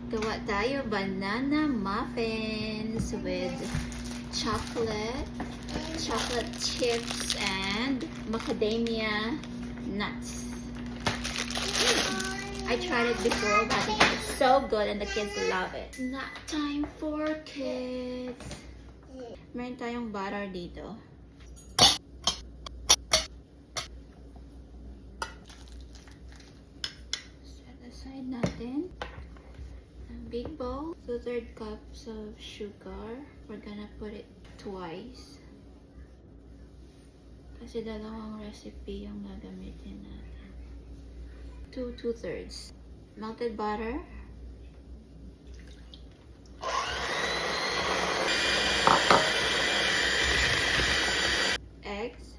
Gawa tayo banana muffins with chocolate chips and macadamia nuts. I tried it before, but it's so good and the kids love it. Nap time for kids. Meron tayong butter dito. Set aside natin. Big bowl, 2/3 cups of sugar. We're gonna put it twice. Kasi dalawang recipe yung gagamitin natin. 2/3. Melted butter. Eggs.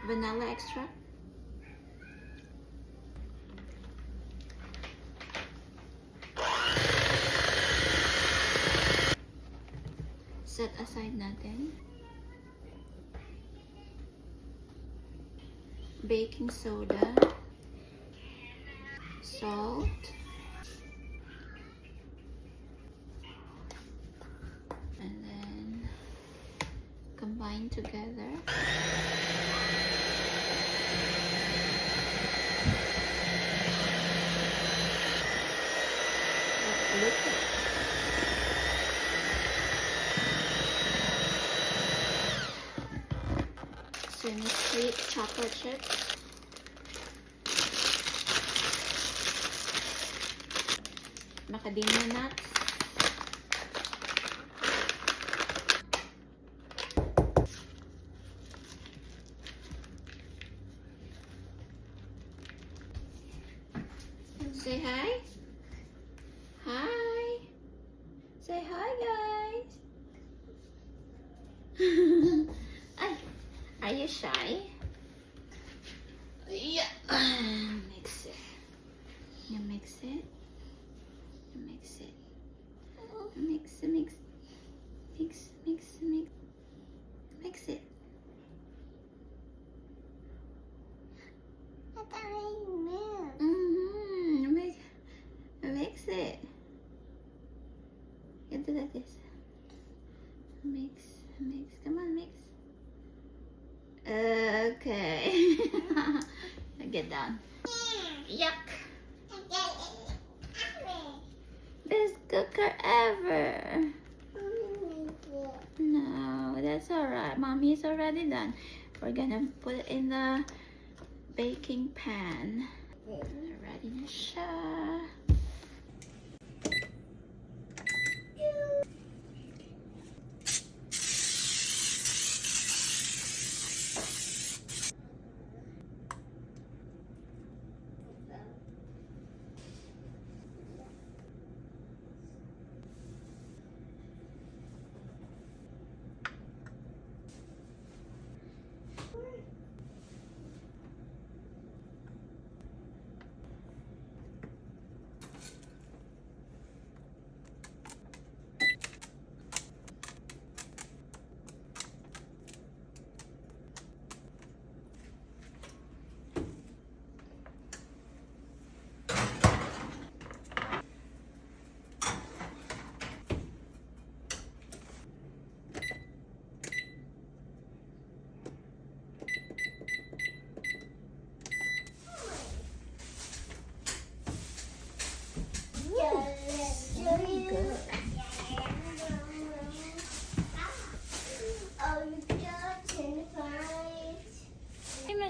Vanilla extract. Set aside natin. Baking soda. Salt. And then combine together. Semi-sweet chocolate chips. Macadamia nuts. Say hi. Hi. Say hi, guys. Ay, are you shy? Yeah. Mix it. You mix it. You mix it. Mix, mix, mix, mix, mix. Mix it. Mix it. You do like this. Mix, mix. Come on, mix. Okay. Get down. Yuck. Best cooker ever. No, that's alright. Mommy's already done. We're gonna put it in the baking pan. Ready na siya.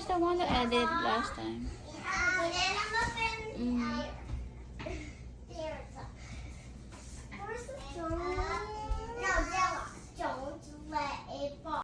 The one that I did last time.